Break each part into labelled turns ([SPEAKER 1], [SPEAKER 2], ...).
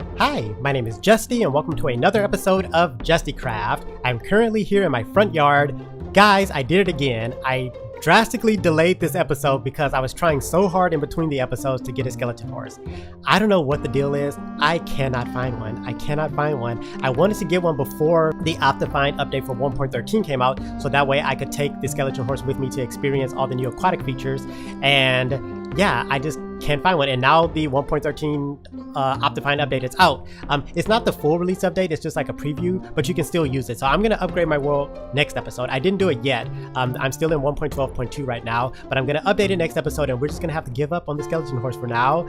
[SPEAKER 1] Hi, my name is Jesty and welcome to another episode of Jestycraft. I'm currently here in my front yard. Guys, I did it again. I drastically delayed this episode because I was trying so hard in between the episodes to get a skeleton horse. I don't know what the deal is. I cannot find one. I wanted to get one before the Optifine update for 1.13 came out, so that way I could take the skeleton horse with me to experience all the new aquatic features. And yeah, I just can't find one. And now the 1.13 Optifine update is out. It's not the full release update, it's just like a preview, but you can still use it. So I'm gonna upgrade my world next episode. I didn't do it yet. I'm still in 1.12.2 right now, but I'm gonna update it next episode, and we're just gonna have to give up on the skeleton horse for now,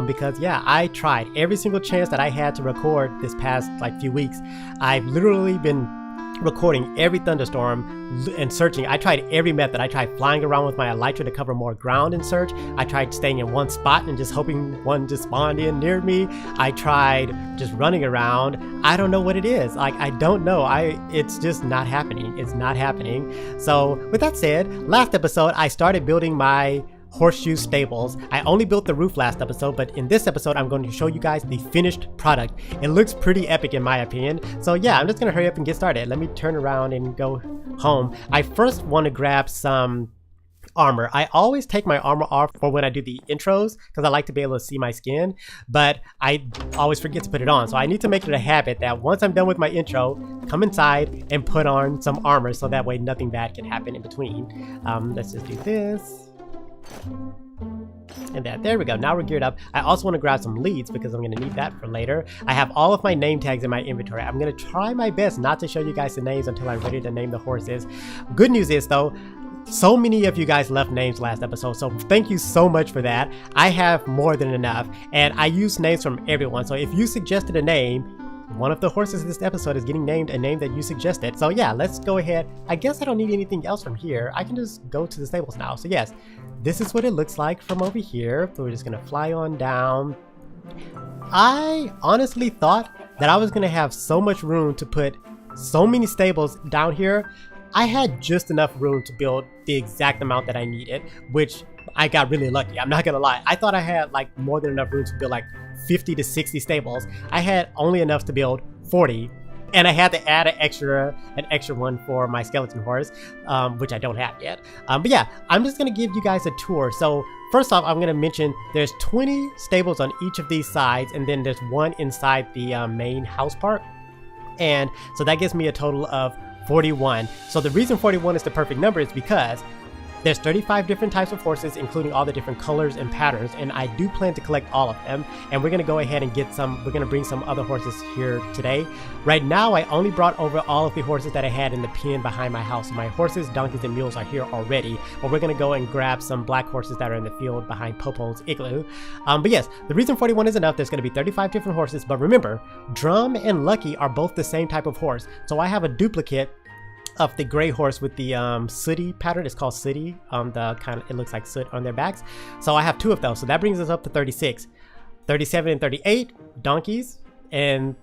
[SPEAKER 1] because yeah, I tried every single chance that I had to record this past like few weeks. I've literally been recording every thunderstorm and searching. I tried every method. I tried flying around with my elytra to cover more ground and search. I tried staying in one spot and just hoping one just spawned in near me. I tried just running around. I don't know what it is. Like, I don't know. It's just not happening. It's not happening. So with that said, last episode I started building my horseshoe stables. I only built the roof last episode, but in this episode I'm going to show you guys the finished product. It looks pretty epic in my opinion. So yeah, I'm just gonna hurry up and get started. Let me turn around and go home. I first want to grab some armor. I always take my armor off for when I do the intros because I like to be able to see my skin, but I always forget to put it on. So I need to make it a habit that once I'm done with my intro, come inside and put on some armor so that way nothing bad can happen in between. Let's just do this. And there we go. Now we're geared up. I also want to grab some leads because I'm going to need that for later. I have all of my name tags in my inventory. I'm going to try my best not to show you guys the names until I'm ready to name the horses. Good news is though, so many of you guys left names last episode, so thank you so much for that. I have more than enough, and I use names from everyone. So if you suggested a name, one of the horses in this episode is getting named a name that you suggested. So yeah, let's go ahead. I guess I don't need anything else from here. I can just go to the stables now. So yes, this is what it looks like from over here. So we're just gonna fly on down. I honestly thought that I was gonna have so much room to put so many stables down here. I had just enough room to build the exact amount that I needed, which I got really lucky. I'm not gonna lie. I thought I had like more than enough room to build like 50 to 60 stables. I had only enough to build 40, and I had to add an extra one for my skeleton horse, which I don't have yet. But yeah, I'm just gonna give you guys a tour. So first off, I'm gonna mention there's 20 stables on each of these sides, and then there's one inside the main house part. And so that gives me a total of 41. So the reason 41 is the perfect number is because there's 35 different types of horses, including all the different colors and patterns, and I do plan to collect all of them, and we're gonna go ahead and get some. We're gonna bring some other horses here today. Right now I only brought over all of the horses that I had in the pen behind my house. So my horses, donkeys, and mules are here already, but we're gonna go and grab some black horses that are in the field behind Popo's igloo. But yes, the reason 41 is enough. There's gonna be 35 different horses, but remember, Drum and Lucky are both the same type of horse. So I have a duplicate of the gray horse with the sooty pattern. It's called sooty. It looks like soot on their backs. So I have two of those. So that brings us up to 36. 37 and 38 donkeys, and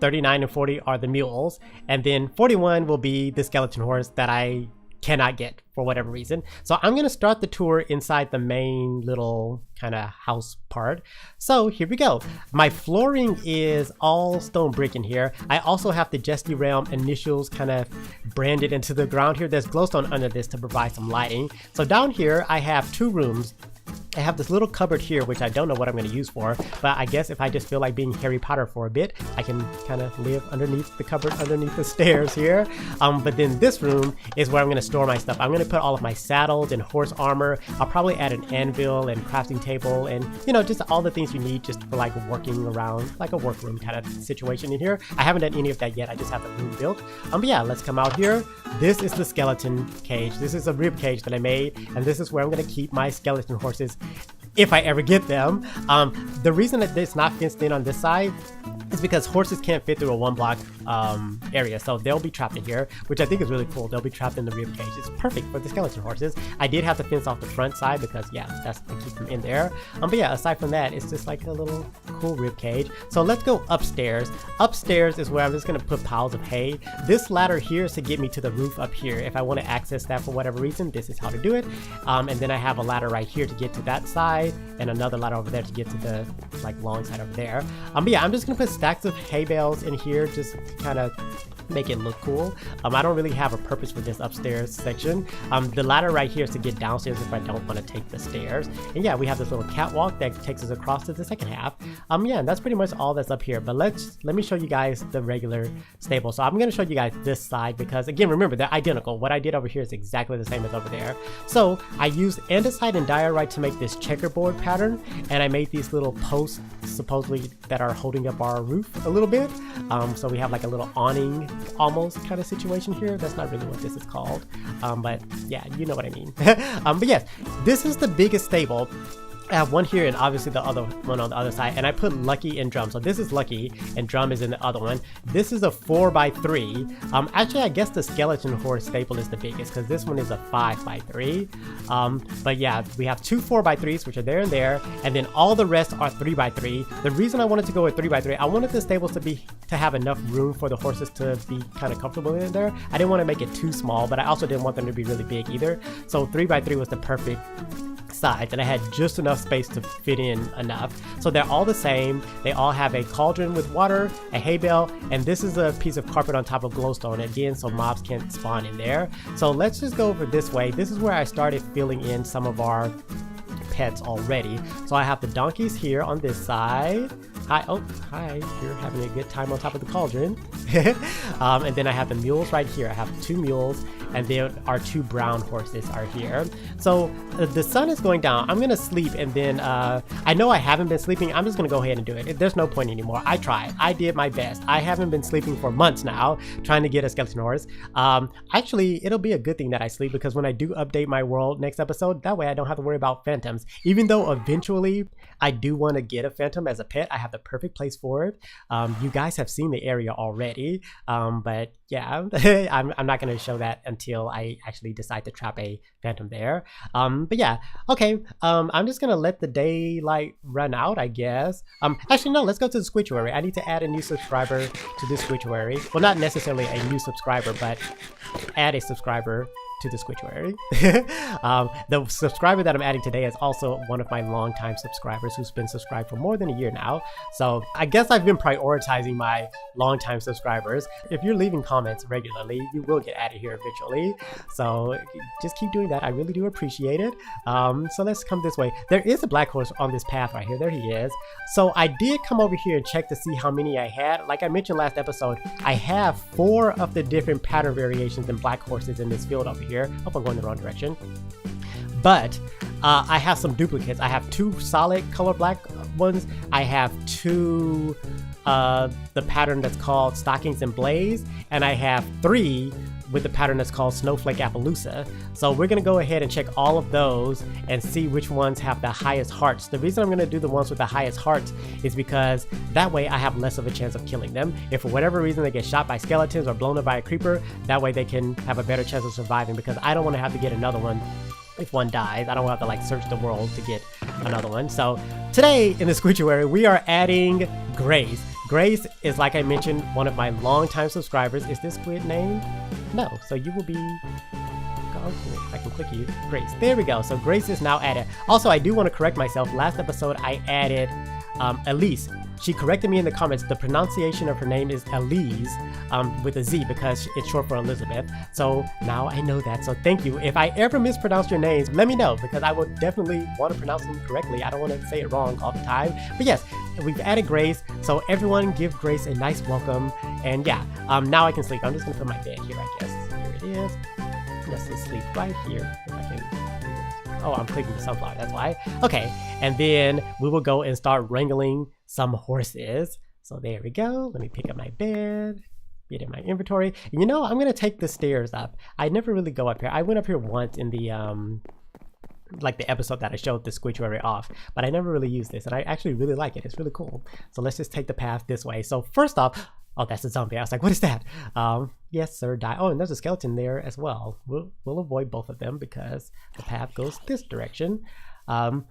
[SPEAKER 1] 39 and 40 are the mules, and then 41 will be the skeleton horse that I cannot get for whatever reason. So I'm gonna start the tour inside the main little kind of house part. So here we go. My flooring is all stone brick in here. I also have the JestyRealm initials kind of branded into the ground here. There's glowstone under this to provide some lighting. So down here I have two rooms. I have this little cupboard here, which I don't know what I'm going to use for, but I guess if I just feel like being Harry Potter for a bit, I can kind of live underneath the cupboard, underneath the stairs here. But then this room is where I'm going to store my stuff. I'm going to put all of my saddles and horse armor. I'll probably add an anvil and crafting table and, you know, just all the things you need just for like working around, like a workroom kind of situation in here. I haven't done any of that yet. I just have the room built. But yeah, let's come out here. This is the skeleton cage. This is a rib cage that I made, and this is where I'm going to keep my skeleton horses if I ever get them. The reason that it's not fenced in on this side is because horses can't fit through a 1 block area, so they'll be trapped in here, which I think is really cool. They'll be trapped in the rib cage. It's perfect for the skeleton horses. I did have to fence off the front side because yeah, that's to keep them in there. But yeah, aside from that, it's just like a little cool rib cage. So let's go upstairs. Upstairs is where I'm just gonna put piles of hay. This ladder here is to get me to the roof up here. If I want to access that for whatever reason, this is how to do it. And then I have a ladder right here to get to that side, and another ladder over there to get to the like long side over there. But yeah, I'm just gonna put stacks of hay bales in here just to kind of make it look cool. I don't really have a purpose for this upstairs section. The ladder right here is to get downstairs if I don't want to take the stairs. And yeah, we have this little catwalk that takes us across to the second half. Yeah, and that's pretty much all that's up here. But let me show you guys the regular stable. So I'm going to show you guys this side because again, remember they're identical. What I did over here is exactly the same as over there. So I used andesite and diorite to make this checkerboard pattern, and I made these little posts supposedly that are holding up our roof a little bit. So we have like a little awning almost kind of situation here. That's not really what this is called, but yeah, you know what I mean. But yes, this is the biggest stable. I have one here and obviously the other one on the other side, and I put Lucky and Drum. So this is Lucky and Drum is in the other one. This is a 4x3. Actually, I guess the skeleton horse stable is the biggest because this one is a 5x3. But yeah, we have two 4x3s, which are there and there, and then all the rest are 3x3. The reason I wanted to go with 3x3, I wanted the stables to have enough room for the horses to be kind of comfortable in there. I didn't want to make it too small, but I also didn't want them to be really big either. So 3x3 was the perfect sides, and I had just enough space to fit in enough. So they're all the same. They all have a cauldron with water, a hay bale, and this is a piece of carpet on top of glowstone again, so mobs can't spawn in there. So let's just go over this way. This is where I started filling in some of our pets already. So I have the donkeys here on this side. Hi, oh, hi, you're having a good time on top of the cauldron. And then I have the mules right here. I have 2 mules, and there are 2 brown horses are here. So the sun is going down. I'm gonna sleep, and then I know I haven't been sleeping. I'm just gonna go ahead and do it. There's no point anymore. I tried. I did my best. I haven't been sleeping for months now, trying to get a skeleton horse. Actually, it'll be a good thing that I sleep, because when I do update my world next episode, that way I don't have to worry about phantoms. Even though eventually I do want to get a phantom as a pet, I have the perfect place for it. You guys have seen the area already, but yeah, I'm not going to show that until I actually decide to trap a phantom there. But yeah, okay, I'm just going to let the daylight run out, I guess. Actually, no, let's go to the squituary. I need to add a new subscriber to this squituary. Well, not necessarily a new subscriber, but add a subscriber to the squituary. The subscriber that I'm adding today is also one of my longtime subscribers who's been subscribed for more than a year now. So I guess I've been prioritizing my longtime subscribers. If you're leaving comments regularly, you will get added here eventually. So just keep doing that. I really do appreciate it. So let's come this way. There is a black horse on this path right here. There he is. So I did come over here and check to see how many I had. Like I mentioned last episode, I have 4 of the different pattern variations in black horses in this field over here. Hope I'm going the wrong direction. But I have some duplicates. I have 2 solid color black ones. I have 2 the pattern that's called Stockings and Blaze, and I have 3 with the pattern that's called Snowflake Appaloosa. So we're gonna go ahead and check all of those and see which ones have the highest hearts. The reason I'm gonna do the ones with the highest hearts is because that way I have less of a chance of killing them. If for whatever reason they get shot by skeletons or blown up by a creeper, that way they can have a better chance of surviving, because I don't want to have to get another one if one dies. I don't have to like search the world to get another one. So today in the squituary, we are adding Grace. Grace is, like I mentioned, one of my longtime subscribers. Is this squid named? No. So you will be... I can click you. Grace. There we go. So Grace is now added. Also, I do want to correct myself. Last episode, I added Elise. She corrected me in the comments. The pronunciation of her name is Elise with a Z, because it's short for Elizabeth. So now I know that. So thank you. If I ever mispronounce your names, let me know, because I would definitely want to pronounce them correctly. I don't want to say it wrong all the time. But yes, we've added Grace. So everyone give Grace a nice welcome. And yeah, now I can sleep. I'm just going to put my bed here, I guess. Here it is. Let's just sleep right here. If I can. Oh, I'm clicking the sunflower. That's why. Okay. And then we will go and start wrangling some horses. So there we go. Let me pick up my bed, get in my inventory. And you know, I'm gonna take the stairs up. I never really go up here. I went up here once in the like the episode that I showed the squidgearary off, but I never really used this, and I actually really like it. It's really cool. So let's just take the path this way. So first off, oh, that's a zombie. I was like, what is that? Yes, sir, die. Oh, and there's a skeleton there as well. We'll avoid both of them because the path goes this direction.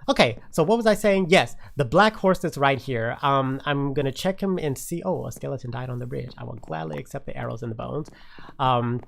[SPEAKER 1] Okay, so what was I saying? Yes, the black horse that's right here. I'm gonna check him and see. Oh, a skeleton died on the bridge. I will gladly accept the arrows and the bones. I'm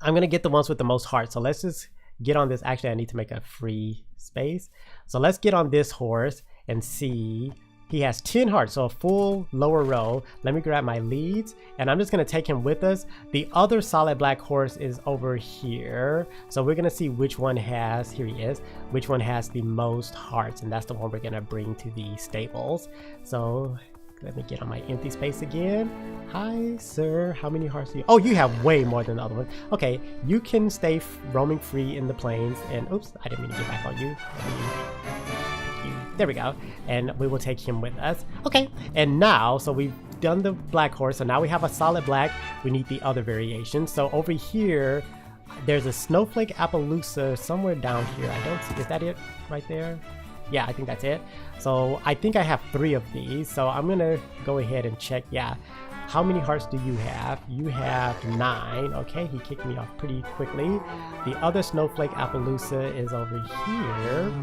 [SPEAKER 1] gonna get the ones with the most hearts. So let's just get on this. Actually, I need to make a free space. So let's get on this horse and see. He has 10 hearts, so a full lower row. Let me grab my leads, and I'm just gonna take him with us. The other solid black horse is over here. So we're gonna see which one has, here he is, which one has the most hearts, and that's the one we're gonna bring to the stables. So let me get on my empty space again. Hi, sir, how many hearts do you? Oh, you have way more than the other one. Okay, you can stay roaming free in the plains, and oops, I didn't mean to get back on you. There we go, and we will take him with us. Okay, and now, so we've done the black horse, so now we have a solid black. We need the other variations. So over here, there's a snowflake Appaloosa somewhere down here. I don't see, is that it right there? Yeah, I think that's it. So I think I have 3 of these, so I'm gonna go ahead and check. Yeah, how many hearts do you have? You have 9. Okay, he kicked me off pretty quickly. The other snowflake Appaloosa is over here.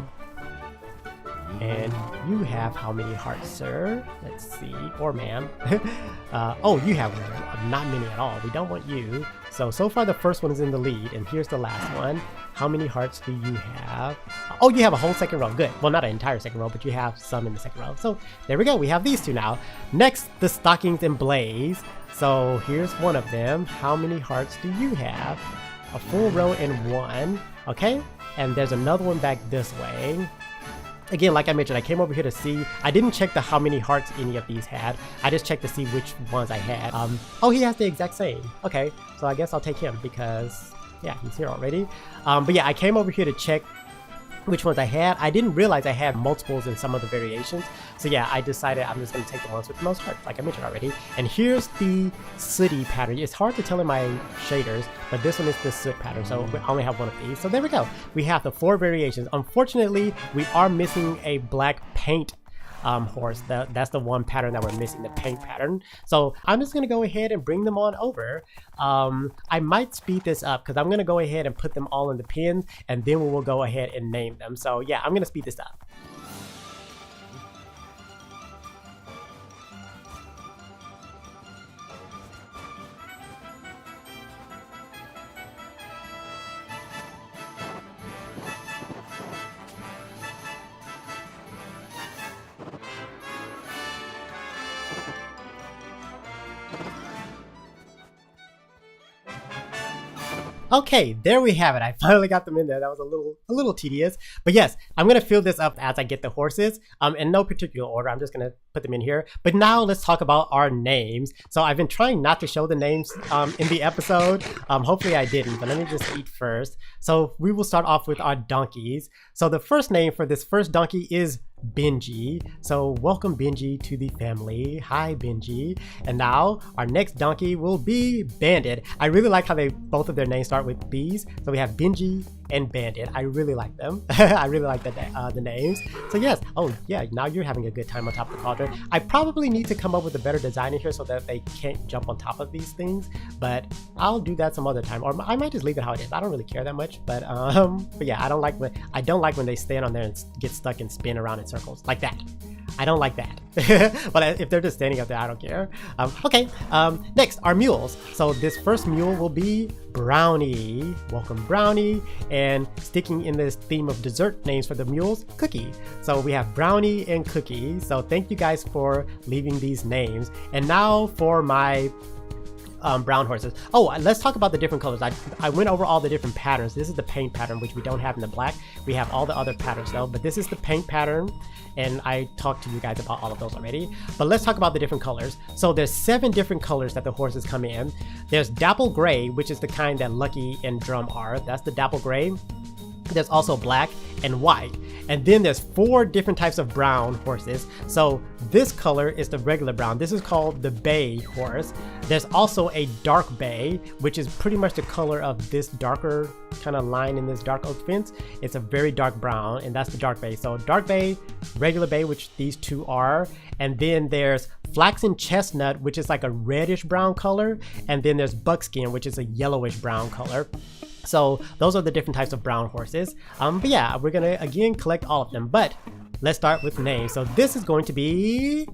[SPEAKER 1] And you have how many hearts, sir? Let's see, or ma'am. Oh, you have not many at all. We don't want you. So far the first one is in the lead, and here's the last one. How many hearts do you have? Oh, you have a whole second row. Good. Well, not an entire second row, but you have some in the second row. So there we go. We have these 2 now. Next, the stockings and blaze. So here's one of them. How many hearts do you have? A full row and 1. Okay. And there's another one back this way. Again, like I mentioned, I came over here to see. I didn't check the how many hearts any of these had. I just checked to see which ones I had. Oh, he has the exact same. Okay, so I guess I'll take him because, yeah, he's here already. But yeah, I came over here to check which ones I had. I didn't realize I had multiples in some of the variations. So yeah, I decided I'm just going to take the ones with the most hearts, like I mentioned already. And here's the sooty pattern. It's hard to tell in my shaders, but this one is the soot pattern. So we only have one of these. So there we go. We have the 4 variations. Unfortunately, we are missing a black paint horse. That's the one pattern that we're missing, the paint pattern. So I'm just gonna go ahead and bring them on over. I might speed this up because I'm gonna go ahead and put them all in the pins, and then we will go ahead and name them. So yeah, I'm gonna speed this up. Okay, there we have it. I finally got them in there. That was a little tedious, but yes, I'm gonna fill this up as I get the horses. In no particular order. I'm just gonna put them in here. But now let's talk about our names. So I've been trying not to show the names in the episode. Hopefully I didn't, but let me just eat first. So we will start off with our donkeys. So the first name for this first donkey is Benji. So welcome Benji to the family. Hi Benji. And now our next donkey will be Bandit. I really like how both of their names start with B's. So we have Benji and Bandit. I really like them. I really like the names. So yes. Oh yeah, now you're having a good time on top of the cauldron. I probably need to come up with a better design in here so that they can't jump on top of these things, but I'll do that some other time, or I might just leave it how it is. I don't really care that much, but yeah, I don't like when they stand on there and get stuck and spin around in circles like that. I don't like that. But if they're just standing up there, I don't care. Okay, next, our mules. So this first mule will be Brownie. Welcome Brownie. And sticking in this theme of dessert names for the mules, Cookie. So we have Brownie and Cookie. So thank you guys for leaving these names. And now for my brown horses. Oh, let's talk about the different colors. I went over all the different patterns. This is the paint pattern, which we don't have in the black. We have all the other patterns though, but this is the paint pattern, and I talked to you guys about all of those already. But let's talk about the different colors. So there's 7 different colors that the horses come in. There's Dapple Gray, which is the kind that Lucky and Drum are. That's the Dapple Gray. There's also black and white. And then there's 4 different types of brown horses. So this color is the regular brown. This is called the bay horse. There's also a dark bay, which is pretty much the color of this darker kind of line in this dark oak fence. It's a very dark brown, and that's the dark bay. So dark bay, regular bay, which these 2 are. And then there's flaxen chestnut, which is like a reddish brown color. And then there's buckskin, which is a yellowish brown color. So those are the different types of brown horses. But yeah, we're gonna again collect all of them, but let's start with names. So this is going to be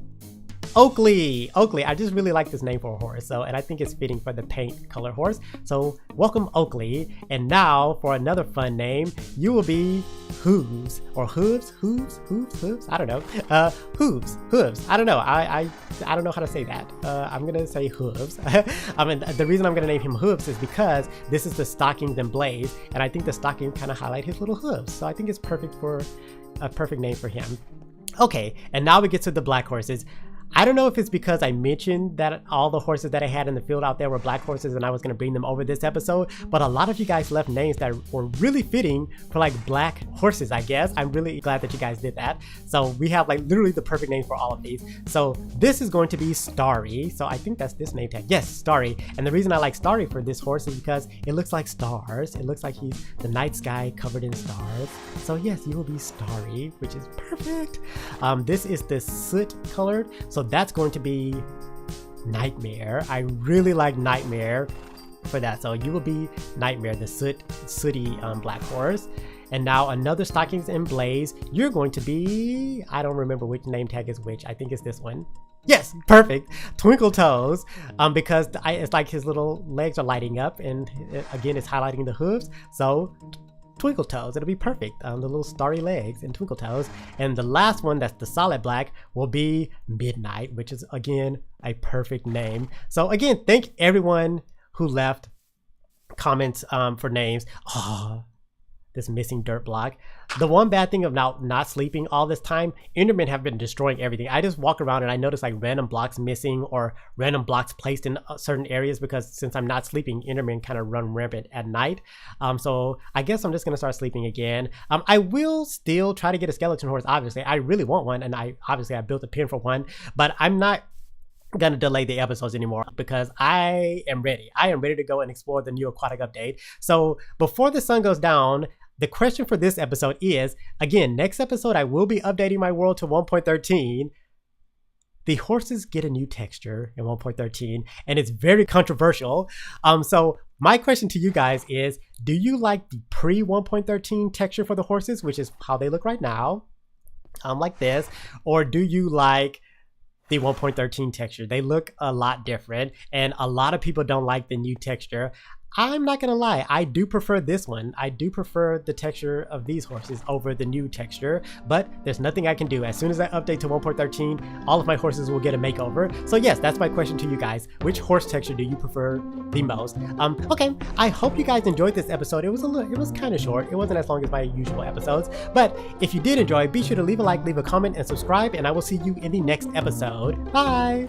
[SPEAKER 1] Oakley. Oakley, I just really like this name for a horse. So, and I think it's fitting for the paint color horse. So welcome Oakley. And now for another fun name, you will be Hooves or Hooves. I don't know. Hooves. I don't know. I don't know how to say that. I'm gonna say Hooves. I mean, the reason I'm gonna name him Hooves is because this is the stockings and blades, and I think the stockings kind of highlight his little hooves. So I think it's perfect for a perfect name for him. Okay, and now we get to the black horses. I don't know if it's because I mentioned that all the horses that I had in the field out there were black horses and I was going to bring them over this episode, but a lot of you guys left names that were really fitting for like black horses, I guess. I'm really glad that you guys did that. So we have like literally the perfect name for all of these. So this is going to be Starry. So I think that's this name tag. Yes, Starry. And the reason I like Starry for this horse is because it looks like stars. It looks like he's the night sky covered in stars. So yes, you will be Starry, which is perfect. This is the soot colored. So that's going to be Nightmare. I really like Nightmare for that. So you will be Nightmare, the sooty black horse. And now another stockings and blaze. You're going to be, I don't remember which name tag is which. I think it's this one. Yes, perfect. Twinkle Toes, because it's like his little legs are lighting up, and again, it's highlighting the hooves. So Twinkle Toes, it'll be perfect. The little starry legs and Twinkle Toes. And the last one, that's the solid black, will be Midnight, which is again a perfect name. So again, thank everyone who left comments for names. Oh, this missing dirt block. The one bad thing of not sleeping all this time, Endermen have been destroying everything. I just walk around and I notice like random blocks missing or random blocks placed in certain areas because since I'm not sleeping, Endermen kind of run rampant at night. So I guess I'm just gonna start sleeping again. I will still try to get a skeleton horse. Obviously, I really want one, and I built a pen for one, but I'm not gonna delay the episodes anymore because I am ready. I am ready to go and explore the new aquatic update. So before the sun goes down, the question for this episode is, again, next episode I will be updating my world to 1.13. The horses get a new texture in 1.13, and it's very controversial. So my question to you guys is, do you like the pre 1.13 texture for the horses, which is how they look right now, like this, or do you like the 1.13 texture? They look a lot different, and a lot of people don't like the new texture. I'm not gonna lie, I do prefer this one. I do prefer the texture of these horses over the new texture, but there's nothing I can do. As soon as I update to 1.13, all of my horses will get a makeover. So yes, that's my question to you guys. Which horse texture do you prefer the most? Okay, I hope you guys enjoyed this episode. It was kind of short. It wasn't as long as my usual episodes, but if you did enjoy, be sure to leave a like, leave a comment, and subscribe, and I will see you in the next episode. Bye!